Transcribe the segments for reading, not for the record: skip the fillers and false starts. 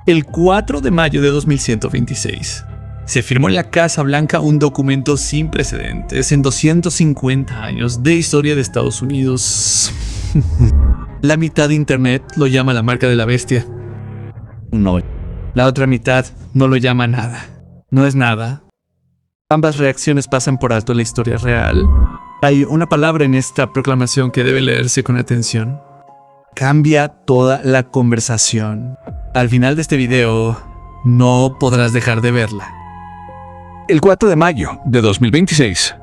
El 4 de mayo de 2126, se firmó en la Casa Blanca un documento sin precedentes en 250 años de historia de Estados Unidos. La mitad de Internet lo llama la marca de la bestia. No. La otra mitad no lo llama nada. No es nada. Ambas reacciones pasan por alto en la historia real. Hay una palabra en esta proclamación que debe leerse con atención. Cambia toda la conversación. Al final de este video, no podrás dejar de verla. El 4 de mayo de 2026,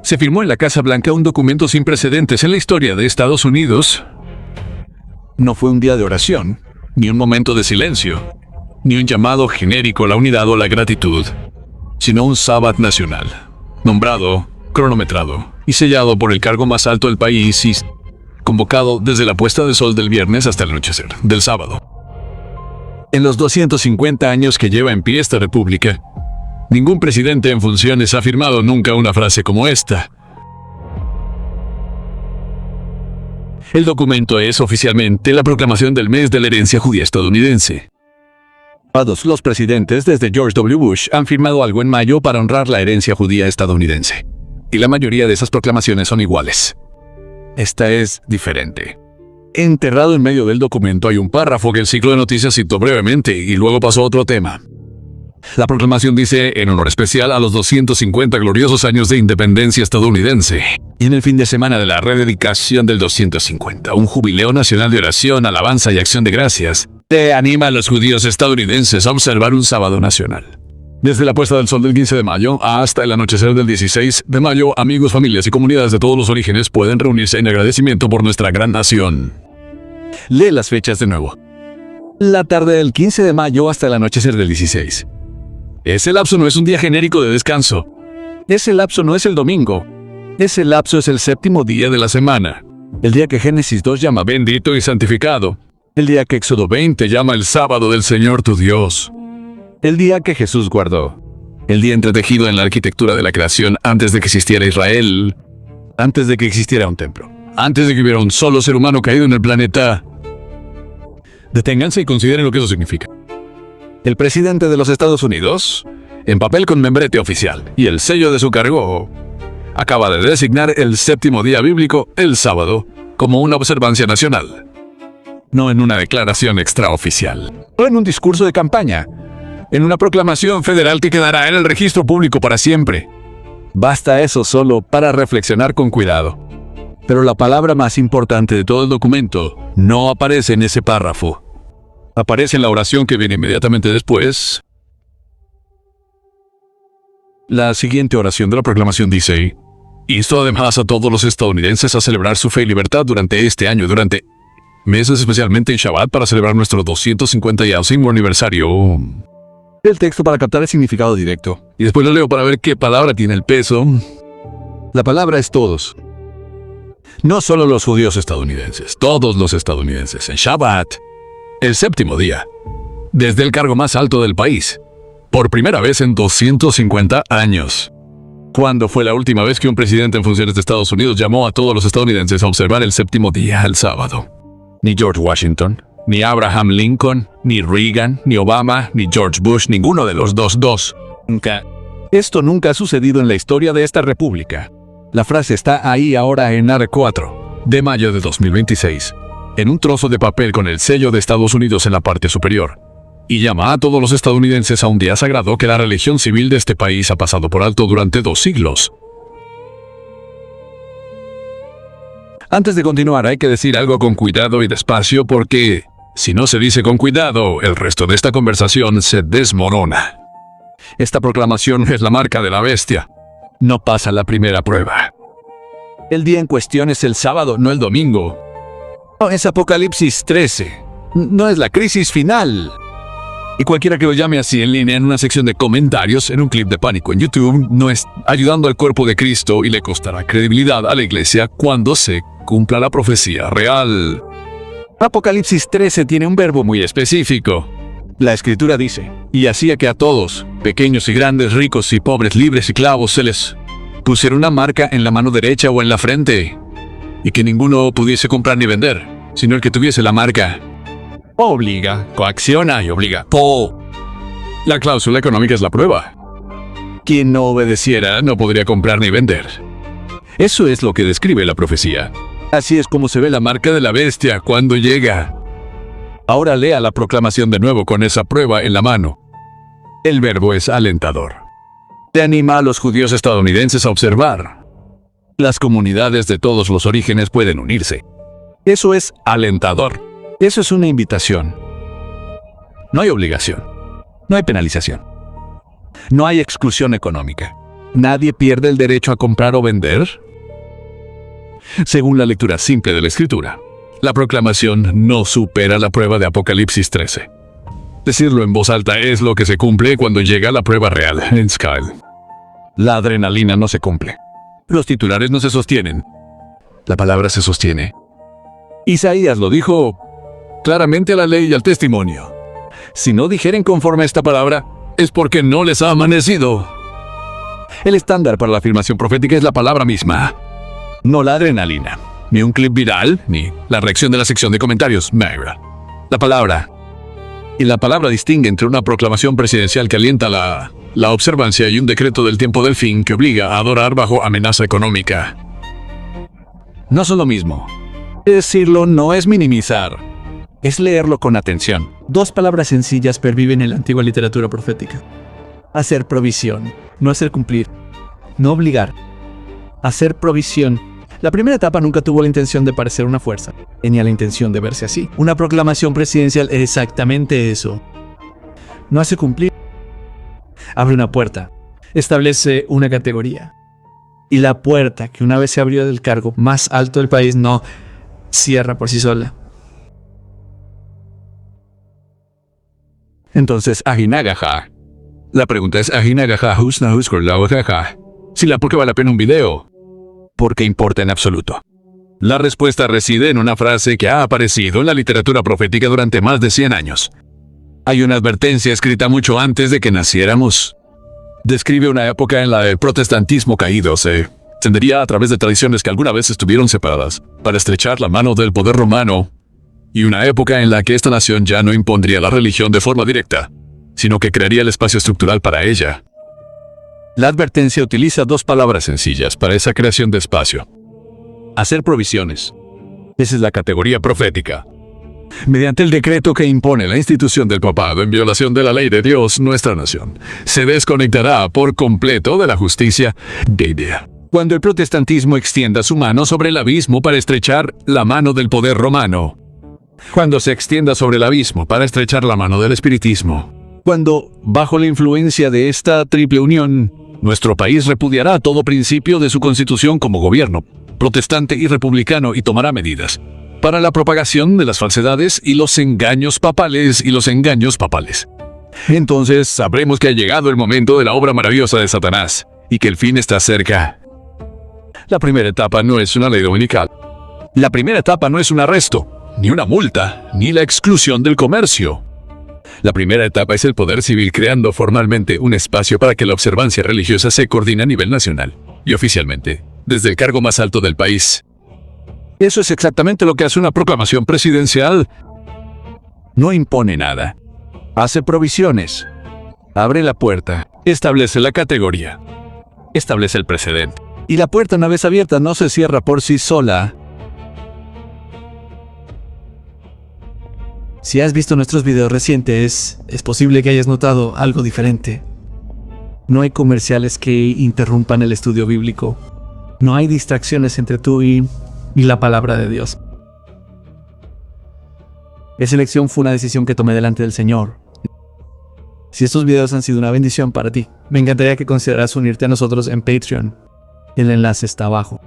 se firmó en la Casa Blanca un documento sin precedentes en la historia de Estados Unidos. No fue un día de oración, ni un momento de silencio, ni un llamado genérico a la unidad o a la gratitud, sino un sábado nacional, nombrado, cronometrado y sellado por el cargo más alto del país y convocado desde la puesta de sol del viernes hasta el anochecer del sábado. En los 250 años que lleva en pie esta república, ningún presidente en funciones ha firmado nunca una frase como esta. El documento es oficialmente la proclamación del mes de la herencia judía estadounidense. Todos los presidentes desde George W. Bush han firmado algo en mayo para honrar la herencia judía estadounidense. Y la mayoría de esas proclamaciones son iguales. Esta es diferente. Enterrado en medio del documento hay un párrafo que el ciclo de noticias citó brevemente y luego pasó a otro tema. La proclamación dice, en honor especial a los 250 gloriosos años de independencia estadounidense, y en el fin de semana de la rededicación del 250, un jubileo nacional de oración, alabanza y acción de gracias, te anima a los judíos estadounidenses a observar un sábado nacional. Desde la puesta del sol del 15 de mayo hasta el anochecer del 16 de mayo, amigos, familias y comunidades de todos los orígenes pueden reunirse en agradecimiento por nuestra gran nación. Lee las fechas de nuevo. La tarde del 15 de mayo hasta el anochecer del 16. Ese lapso no es un día genérico de descanso. Ese lapso no es el domingo. Ese lapso es el séptimo día de la semana. El día que Génesis 2 llama bendito y santificado. El día que Éxodo 20 llama el sábado del Señor tu Dios. El día que Jesús guardó. El día entretejido en la arquitectura de la creación antes de que existiera Israel. Antes de que existiera un templo. Antes de que hubiera un solo ser humano caído en el planeta. Deténganse y consideren lo que eso significa. El presidente de los Estados Unidos, en papel con membrete oficial y el sello de su cargo, acaba de designar el séptimo día bíblico, el sábado, como una observancia nacional. No en una declaración extraoficial, o en un discurso de campaña, en una proclamación federal que quedará en el registro público para siempre. Basta eso solo para reflexionar con cuidado. Pero la palabra más importante de todo el documento no aparece en ese párrafo. Aparece en la oración que viene inmediatamente después. La siguiente oración de la proclamación dice: insto además a todos los estadounidenses a celebrar su fe y libertad durante este año, durante meses, especialmente en Shabbat, para celebrar nuestro 250º aniversario. El texto para captar el significado directo. Y después lo leo para ver qué palabra tiene el peso. La palabra es todos. No solo los judíos estadounidenses, todos los estadounidenses, en Shabbat, el séptimo día, desde el cargo más alto del país, por primera vez en 250 años. ¿Cuándo fue la última vez que un presidente en funciones de Estados Unidos llamó a todos los estadounidenses a observar el séptimo día, el sábado? Ni George Washington, ni Abraham Lincoln, ni Reagan, ni Obama, ni George Bush, ninguno de los dos. Nunca. Esto nunca ha sucedido en la historia de esta república. La frase está ahí ahora en AR4, de mayo de 2026, en un trozo de papel con el sello de Estados Unidos en la parte superior, y llama a todos los estadounidenses a un día sagrado que la religión civil de este país ha pasado por alto durante 2 siglos. Antes de continuar, hay que decir algo con cuidado y despacio porque, si no se dice con cuidado, el resto de esta conversación se desmorona. Esta proclamación es la marca de la bestia. No pasa la primera prueba. El día en cuestión es el sábado, no el domingo. No es Apocalipsis 13. No es la crisis final. Y cualquiera que lo llame así en línea en una sección de comentarios, en un clip de pánico en YouTube, no es ayudando al cuerpo de Cristo y le costará credibilidad a la iglesia cuando se cumpla la profecía real. Apocalipsis 13 tiene un verbo muy específico. La escritura dice: y hacía que a todos, pequeños y grandes, ricos y pobres, libres y esclavos, se les pusiera una marca en la mano derecha o en la frente, y que ninguno pudiese comprar ni vender, sino el que tuviese la marca. Obliga, coacciona y obliga. La cláusula económica es la prueba. Quien no obedeciera no podría comprar ni vender. Eso es lo que describe la profecía. Así es como se ve la marca de la bestia cuando llega. Ahora lea la proclamación de nuevo con esa prueba en la mano. El verbo es alentador. Se anima a los judíos estadounidenses a observar. Las comunidades de todos los orígenes pueden unirse. Eso es alentador. Eso es una invitación. No hay obligación. No hay penalización. No hay exclusión económica. ¿Nadie pierde el derecho a comprar o vender? Según la lectura simple de la Escritura, la proclamación no supera la prueba de Apocalipsis 13. Decirlo en voz alta es lo que se cumple cuando llega la prueba real en Skyle. La adrenalina no se cumple. Los titulares no se sostienen. La palabra se sostiene. Isaías lo dijo claramente a la ley y al testimonio. Si no dijeren conforme a esta palabra, es porque no les ha amanecido. El estándar para la afirmación profética es la palabra misma. No la adrenalina, ni un clip viral, ni la reacción de la sección de comentarios. La palabra. Y la palabra distingue entre una proclamación presidencial que alienta la observancia y un decreto del tiempo del fin que obliga a adorar bajo amenaza económica. No son lo mismo. Decirlo no es minimizar, es leerlo con atención. Dos palabras sencillas perviven en la antigua literatura profética. Hacer provisión, no hacer cumplir, no obligar. Hacer provisión. La primera etapa nunca tuvo la intención de parecer una fuerza, ni a la intención de verse así. Una proclamación presidencial es exactamente eso. No hace cumplir. Abre una puerta. Establece una categoría. Y la puerta, que una vez se abrió del cargo más alto del país, no cierra por sí sola. Entonces, Ajinagaja. La pregunta es Ajinagaja, Husna, si la porque vale la pena un video. Porque importa en absoluto. La respuesta reside en una frase que ha aparecido en la literatura profética durante más de 100 años. Hay una advertencia escrita mucho antes de que naciéramos. Describe una época en la el protestantismo caído se extendería a través de tradiciones que alguna vez estuvieron separadas para estrechar la mano del poder romano, y una época en la que esta nación ya no impondría la religión de forma directa, sino que crearía el espacio estructural para ella. La advertencia utiliza dos palabras sencillas para esa creación de espacio. Hacer provisiones. Esa es la categoría profética. Mediante el decreto que impone la institución del papado en violación de la ley de Dios, nuestra nación se desconectará por completo de la justicia de idea. Cuando el protestantismo extienda su mano sobre el abismo para estrechar la mano del poder romano. Cuando se extienda sobre el abismo para estrechar la mano del espiritismo. Cuando, bajo la influencia de esta triple unión, nuestro país repudiará todo principio de su constitución como gobierno protestante y republicano y tomará medidas para la propagación de las falsedades y los engaños papales Entonces sabremos que ha llegado el momento de la obra maravillosa de Satanás y que el fin está cerca. La primera etapa no es una ley dominical. La primera etapa no es un arresto, ni una multa, ni la exclusión del comercio. La primera etapa es el poder civil creando formalmente un espacio para que la observancia religiosa se coordine a nivel nacional y oficialmente, desde el cargo más alto del país. Eso es exactamente lo que hace una proclamación presidencial. No impone nada. Hace provisiones. Abre la puerta. Establece la categoría. Establece el precedente. Y la puerta, una vez abierta, no se cierra por sí sola. Si has visto nuestros videos recientes, es posible que hayas notado algo diferente. No hay comerciales que interrumpan el estudio bíblico. No hay distracciones entre tú y la palabra de Dios. Esa elección fue una decisión que tomé delante del Señor. Si estos videos han sido una bendición para ti, me encantaría que consideraras unirte a nosotros en Patreon. El enlace está abajo.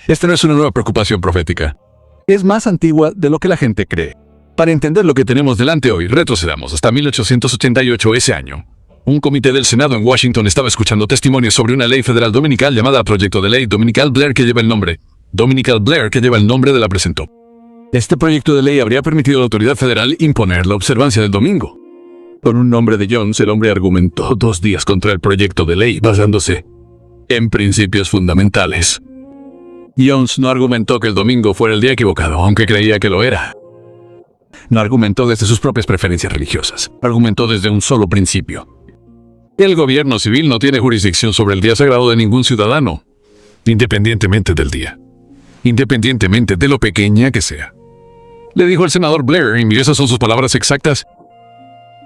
Esta no es una nueva preocupación profética. Es más antigua de lo que la gente cree. Para entender lo que tenemos delante hoy, retrocedamos hasta 1888 ese año. Un comité del Senado en Washington estaba escuchando testimonios sobre una ley federal dominical llamada Proyecto de Ley Dominical-Blair que lleva el nombre de la presentó. Este proyecto de ley habría permitido a la autoridad federal imponer la observancia del domingo. Con un nombre de Jones, el hombre argumentó 2 días contra el proyecto de ley basándose en principios fundamentales. Jones no argumentó que el domingo fuera el día equivocado, aunque creía que lo era. No argumentó desde sus propias preferencias religiosas. Argumentó desde un solo principio. El gobierno civil no tiene jurisdicción sobre el día sagrado de ningún ciudadano, independientemente del día. Independientemente de lo pequeña que sea. Le dijo el senador Blair, y esas son sus palabras exactas.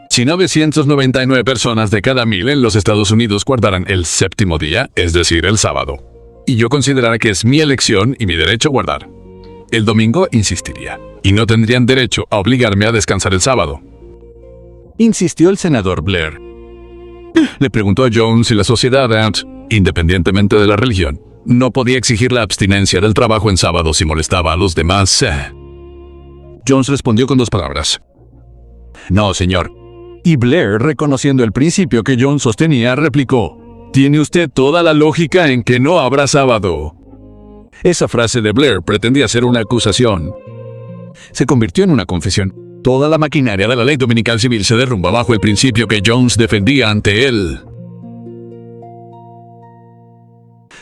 Si 999 personas de cada 1000 en los Estados Unidos guardaran el séptimo día, es decir, el sábado, y yo considerara que es mi elección y mi derecho guardar, el domingo insistiría, y no tendrían derecho a obligarme a descansar el sábado. Insistió el senador Blair. Le preguntó a Jones si la sociedad, independientemente de la religión, no podía exigir la abstinencia del trabajo en sábado si molestaba a los demás. Jones respondió con 2 palabras. No, señor. Y Blair, reconociendo el principio que Jones sostenía, replicó: tiene usted toda la lógica en que no habrá sábado. Esa frase de Blair pretendía ser una acusación. Se convirtió en una confesión. Toda la maquinaria de la ley dominical civil se derrumba bajo el principio que Jones defendía ante él.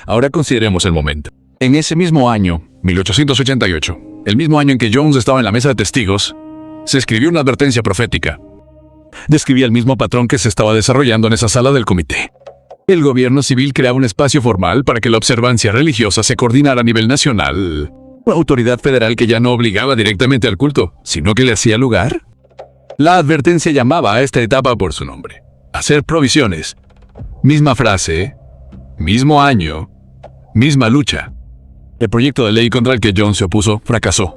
Ahora consideremos el momento. En ese mismo año, 1888, el mismo año en que Jones estaba en la mesa de testigos, se escribió una advertencia profética. Describía el mismo patrón que se estaba desarrollando en esa sala del comité. El gobierno civil creaba un espacio formal para que la observancia religiosa se coordinara a nivel nacional. Una autoridad federal que ya no obligaba directamente al culto, sino que le hacía lugar. La advertencia llamaba a esta etapa por su nombre: hacer provisiones. Misma frase, mismo año, misma lucha. El proyecto de ley contra el que Jones se opuso fracasó.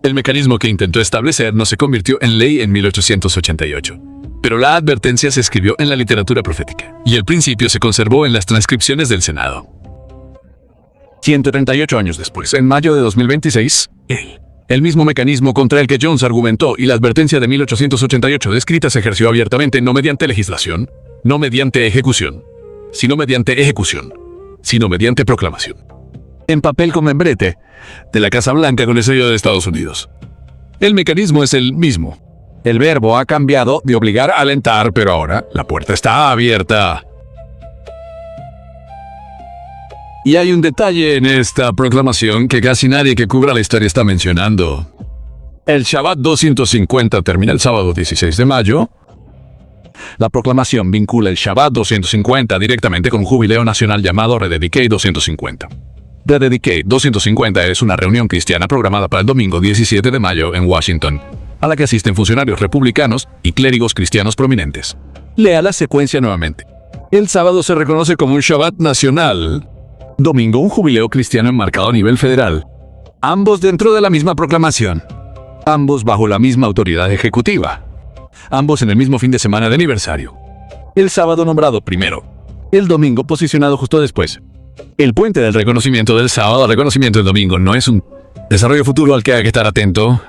El mecanismo que intentó establecer no se convirtió en ley en 1888, pero la advertencia se escribió en la literatura profética, y el principio se conservó en las transcripciones del Senado. 138 años después, en mayo de 2026, el mismo mecanismo contra el que Jones argumentó y la advertencia de 1888 descrita se ejerció abiertamente no mediante legislación, no mediante ejecución, sino mediante proclamación. En papel con membrete, de la Casa Blanca con el sello de Estados Unidos. El mecanismo es el mismo. El verbo ha cambiado de obligar a alentar, pero ahora la puerta está abierta. Y hay un detalle en esta proclamación que casi nadie que cubra la historia está mencionando. El Shabbat 250 termina el sábado 16 de mayo. La proclamación vincula el Shabbat 250 directamente con un jubileo nacional llamado Rededicate 250. Rededicate 250 es una reunión cristiana programada para el domingo 17 de mayo en Washington, a la que asisten funcionarios republicanos y clérigos cristianos prominentes. Lea la secuencia nuevamente. El sábado se reconoce como un Shabbat nacional. Domingo, un jubileo cristiano enmarcado a nivel federal. Ambos dentro de la misma proclamación. Ambos bajo la misma autoridad ejecutiva. Ambos en el mismo fin de semana de aniversario. El sábado nombrado primero. El domingo posicionado justo después. El puente del reconocimiento del sábado al reconocimiento del domingo no es un desarrollo futuro al que hay que estar atento.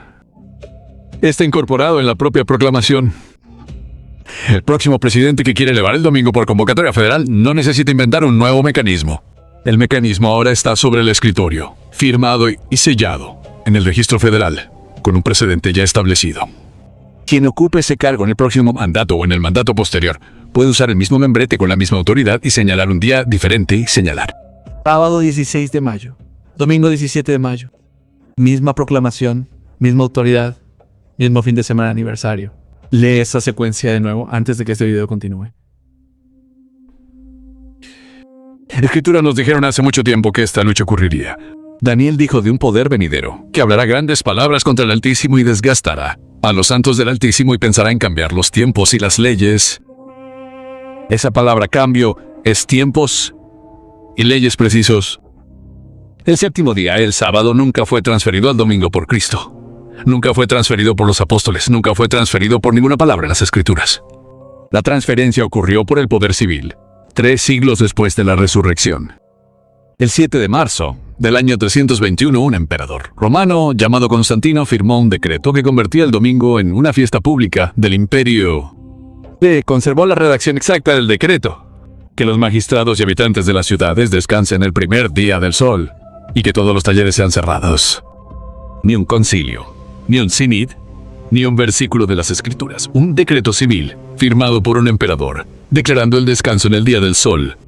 Está incorporado en la propia proclamación. El próximo presidente que quiere elevar el domingo por convocatoria federal no necesita inventar un nuevo mecanismo. El mecanismo ahora está sobre el escritorio, firmado y sellado en el registro federal, con un precedente ya establecido. Quien ocupe ese cargo en el próximo mandato o en el mandato posterior puede usar el mismo membrete con la misma autoridad y señalar un día diferente y señalar. Sábado 16 de mayo, domingo 17 de mayo. Misma proclamación, misma autoridad, mismo fin de semana de aniversario. Lee esa secuencia de nuevo antes de que este video continúe. La Escritura nos dijeron hace mucho tiempo que esta lucha ocurriría. Daniel dijo de un poder venidero, que hablará grandes palabras contra el Altísimo y desgastará a los santos del Altísimo y pensará en cambiar los tiempos y las leyes. Esa palabra cambio es tiempos y leyes precisos. El séptimo día, el sábado, nunca fue transferido al domingo por Cristo. Nunca fue transferido por los apóstoles, nunca fue transferido por ninguna palabra en las Escrituras. La transferencia ocurrió por el poder civil, 3 siglos después de la resurrección. El 7 de marzo del año 321, un emperador romano llamado Constantino firmó un decreto que convertía el domingo en una fiesta pública del imperio. Conservó la redacción exacta del decreto: que los magistrados y habitantes de las ciudades descansen el primer día del sol, y que todos los talleres sean cerrados. Ni un concilio, ni un sinid, ni un versículo de las Escrituras. Un decreto civil, firmado por un emperador, declarando el descanso en el día del sol.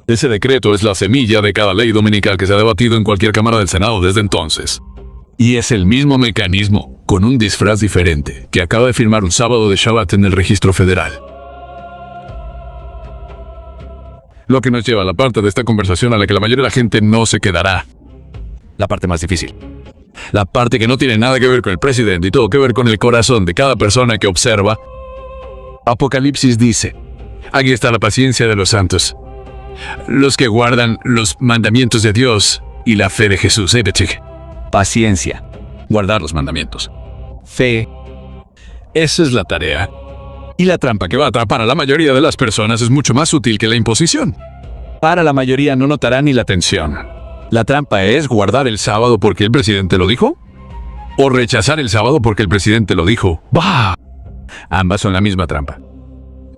Ese decreto es la semilla de cada ley dominical que se ha debatido en cualquier cámara del Senado desde entonces. Y es el mismo mecanismo, con un disfraz diferente, que acaba de firmar un sábado de Shabbat en el registro federal. Lo que nos lleva a la parte de esta conversación a la que la mayoría de la gente no se quedará. La parte más difícil. La parte que no tiene nada que ver con el presidente y todo que ver con el corazón de cada persona que observa. Apocalipsis dice, aquí está la paciencia de los santos, los que guardan los mandamientos de Dios y la fe de Jesús. Paciencia. Guardar los mandamientos. Fe. Esa es la tarea. Y la trampa que va a atrapar a la mayoría de las personas es mucho más sutil que la imposición. Para la mayoría no notará ni la tensión. La trampa es guardar el sábado porque el presidente lo dijo, o rechazar el sábado porque el presidente lo dijo. ¡Bah! Ambas son la misma trampa.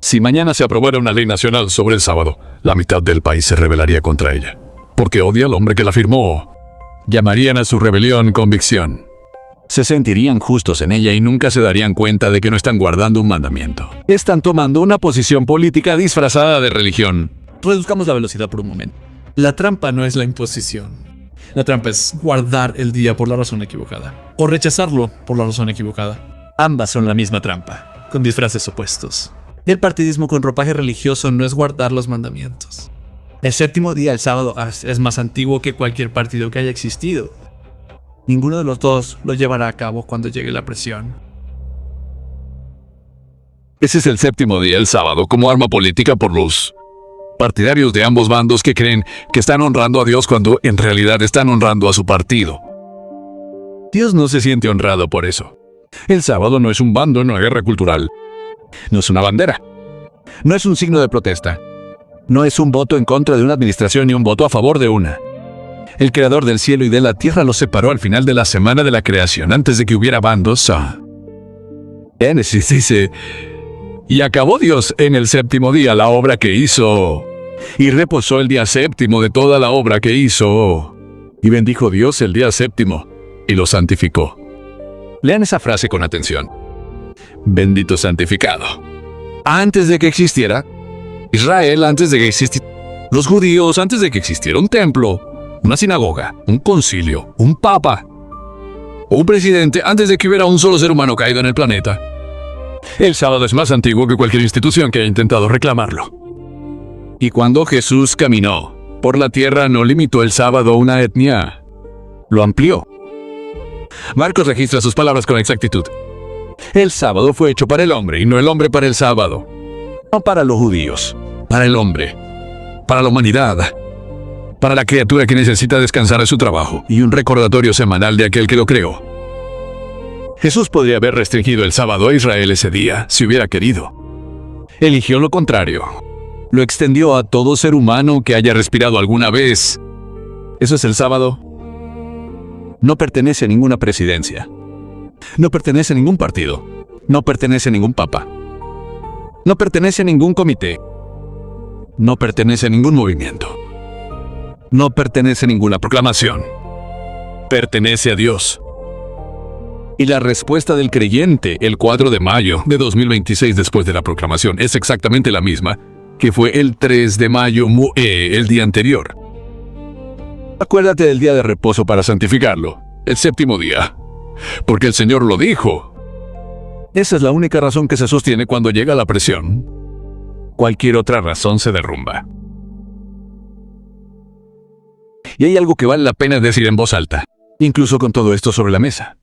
Si mañana se aprobara una ley nacional sobre el sábado, la mitad del país se rebelaría contra ella, porque odia al hombre que la firmó. Llamarían a su rebelión convicción. Se sentirían justos en ella y nunca se darían cuenta de que no están guardando un mandamiento. Están tomando una posición política disfrazada de religión. Reduzcamos la velocidad por un momento. La trampa no es la imposición. La trampa es guardar el día por la razón equivocada, o rechazarlo por la razón equivocada. Ambas son la misma trampa, con disfraces opuestos. El partidismo con ropaje religioso no es guardar los mandamientos. El séptimo día, el sábado, es más antiguo que cualquier partido que haya existido. Ninguno de los dos lo llevará a cabo cuando llegue la presión. Ese es el séptimo día, el sábado, como arma política por los partidarios de ambos bandos que creen que están honrando a Dios cuando en realidad están honrando a su partido. Dios no se siente honrado por eso. El sábado no es un bando en una guerra cultural. No es una bandera. No es un signo de protesta. No es un voto en contra de una administración ni un voto a favor de una. El creador del cielo y de la tierra los separó al final de la semana de la creación, antes de que hubiera bandos. Génesis dice, y acabó Dios en el séptimo día la obra que hizo, y reposó el día séptimo de toda la obra que hizo. Y bendijo Dios el día séptimo, y lo santificó. Lean esa frase con atención. Bendito santificado. Antes de que existiera Israel, antes de que existiera los judíos, antes de que existiera un templo, una sinagoga, un concilio, un papa, o un presidente, antes de que hubiera un solo ser humano caído en el planeta. El sábado es más antiguo que cualquier institución que haya intentado reclamarlo. Y cuando Jesús caminó por la tierra, no limitó el sábado a una etnia, lo amplió. Marcos registra sus palabras con exactitud. El sábado fue hecho para el hombre y no el hombre para el sábado. No para los judíos, para el hombre, para la humanidad, para la criatura que necesita descansar de su trabajo y un recordatorio semanal de aquel que lo creó. Jesús podría haber restringido el sábado a Israel ese día, si hubiera querido. Eligió lo contrario. Lo extendió a todo ser humano que haya respirado alguna vez. ¿Eso es el sábado? No pertenece a ninguna presidencia. No pertenece a ningún partido. No pertenece a ningún papa. No pertenece a ningún comité. No pertenece a ningún movimiento. No pertenece a ninguna proclamación. Pertenece a Dios. Y la respuesta del creyente el 4 de mayo de 2026 después de la proclamación es exactamente la misma que fue el 3 de mayo, el día anterior. Acuérdate del día de reposo para santificarlo, el séptimo día, porque el Señor lo dijo. Esa es la única razón que se sostiene cuando llega la presión. Cualquier otra razón se derrumba. Y hay algo que vale la pena decir en voz alta, incluso con todo esto sobre la mesa.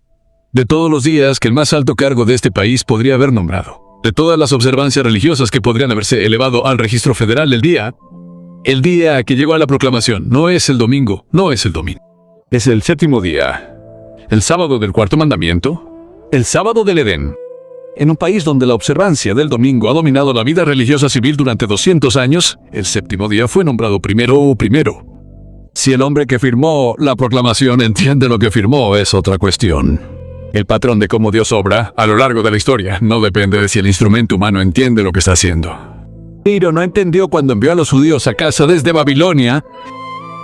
De todos los días que el más alto cargo de este país podría haber nombrado, de todas las observancias religiosas que podrían haberse elevado al registro federal, el día que llegó a la proclamación no es el domingo, es el séptimo día, el sábado del cuarto mandamiento, el sábado del Edén. En un país donde la observancia del domingo ha dominado la vida religiosa civil durante 200 años, el séptimo día fue nombrado primero. Si el hombre que firmó la proclamación entiende lo que firmó, es otra cuestión. El patrón de cómo Dios obra a lo largo de la historia no depende de si el instrumento humano entiende lo que está haciendo. Ciro no entendió cuando envió a los judíos a casa desde Babilonia.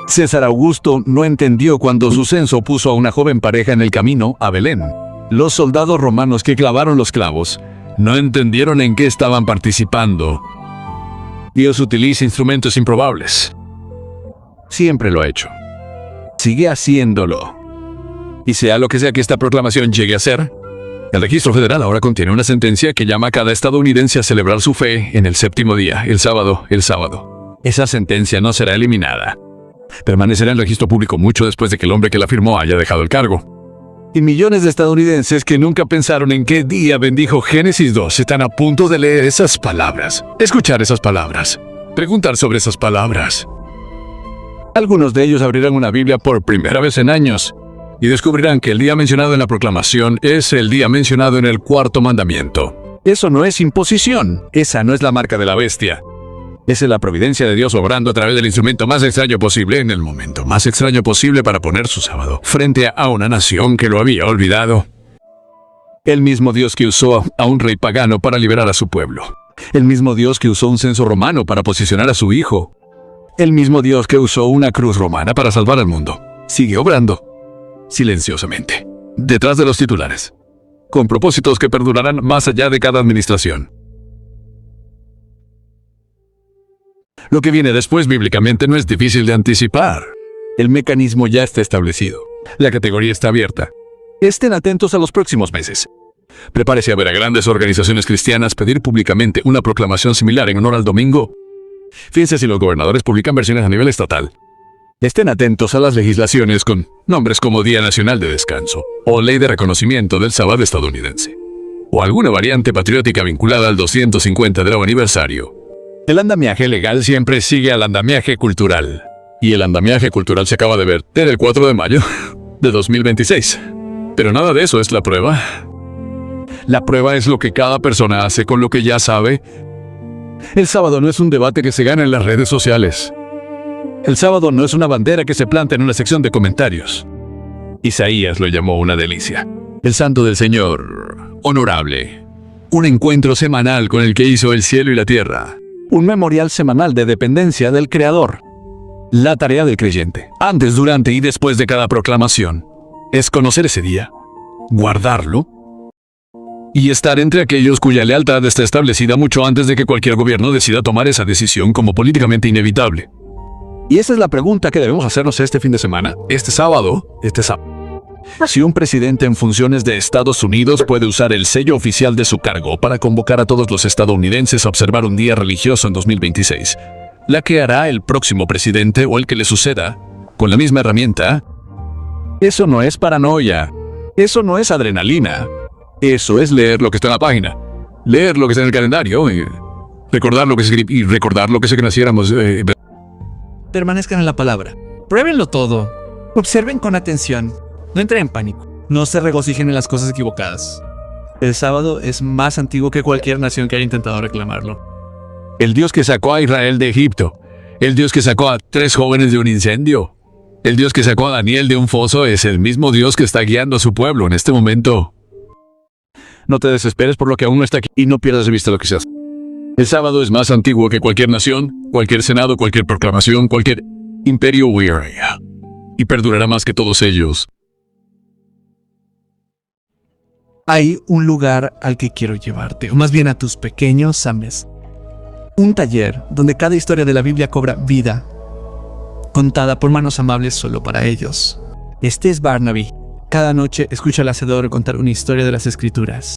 César Augusto no entendió cuando su censo puso a una joven pareja en el camino a Belén. Los soldados romanos que clavaron los clavos no entendieron en qué estaban participando. Dios utiliza instrumentos improbables. Siempre lo ha hecho. Sigue haciéndolo. Y sea lo que sea que esta proclamación llegue a ser, el registro federal ahora contiene una sentencia que llama a cada estadounidense a celebrar su fe en el séptimo día, el sábado. Esa sentencia no será eliminada. Permanecerá en el registro público mucho después de que el hombre que la firmó haya dejado el cargo. Y millones de estadounidenses que nunca pensaron en qué día bendijo Génesis 2 están a punto de leer esas palabras, escuchar esas palabras, preguntar sobre esas palabras. Algunos de ellos abrirán una Biblia por primera vez en años y descubrirán que el día mencionado en la proclamación es el día mencionado en el cuarto mandamiento. Eso no es imposición, esa no es la marca de la bestia. Esa es la providencia de Dios obrando a través del instrumento más extraño posible en el momento más extraño posible para poner su sábado frente a una nación que lo había olvidado. El mismo Dios que usó a un rey pagano para liberar a su pueblo. El mismo Dios que usó un censo romano para posicionar a su hijo. El mismo Dios que usó una cruz romana para salvar al mundo. Sigue obrando, silenciosamente, detrás de los titulares, con propósitos que perdurarán más allá de cada administración. Lo que viene después bíblicamente no es difícil de anticipar. El mecanismo ya está establecido. La categoría está abierta. Estén atentos a los próximos meses. Prepárese a ver a grandes organizaciones cristianas pedir públicamente una proclamación similar en honor al domingo. Fíjense si los gobernadores publican versiones a nivel estatal. Estén atentos a las legislaciones con nombres como Día Nacional de Descanso o Ley de Reconocimiento del Sábado estadounidense o alguna variante patriótica vinculada al 250 del aniversario. El andamiaje legal siempre sigue al andamiaje cultural. Y el andamiaje cultural se acaba de verter el 4 de mayo de 2026. Pero nada de eso es la prueba. La prueba es lo que cada persona hace con lo que ya sabe. El sábado no es un debate que se gana en las redes sociales. El sábado no es una bandera que se planta en una sección de comentarios. Isaías lo llamó una delicia. El santo del Señor, honorable. Un encuentro semanal con el que hizo el cielo y la tierra. Un memorial semanal de dependencia del Creador. La tarea del creyente, antes, durante y después de cada proclamación, es conocer ese día, guardarlo y estar entre aquellos cuya lealtad está establecida mucho antes de que cualquier gobierno decida tomar esa decisión como políticamente inevitable. Y esa es la pregunta que debemos hacernos este fin de semana, este sábado. Si un presidente en funciones de Estados Unidos puede usar el sello oficial de su cargo para convocar a todos los estadounidenses a observar un día religioso en 2026, la que hará el próximo presidente o el que le suceda, con la misma herramienta, eso no es paranoia, eso no es adrenalina, eso es leer lo que está en la página, leer lo que está en el calendario y recordar lo que se escribe y recordar lo que se que naciéramos. Permanezcan en la palabra. Pruébenlo todo. Observen con atención. No entren en pánico. No se regocijen en las cosas equivocadas. El sábado es más antiguo que cualquier nación que haya intentado reclamarlo. El Dios que sacó a Israel de Egipto. El Dios que sacó a 3 jóvenes de un incendio. El Dios que sacó a Daniel de un foso es el mismo Dios que está guiando a su pueblo en este momento. No te desesperes por lo que aún no está aquí y no pierdas de vista lo que se hace. El sábado es más antiguo que cualquier nación, cualquier senado, cualquier proclamación, cualquier imperio y perdurará más que todos ellos. Hay un lugar al que quiero llevarte, o más bien a tus pequeños Sames. Un taller donde cada historia de la Biblia cobra vida, contada por manos amables solo para ellos. Este es Barnaby. Cada noche escucha al hacedor contar una historia de las Escrituras.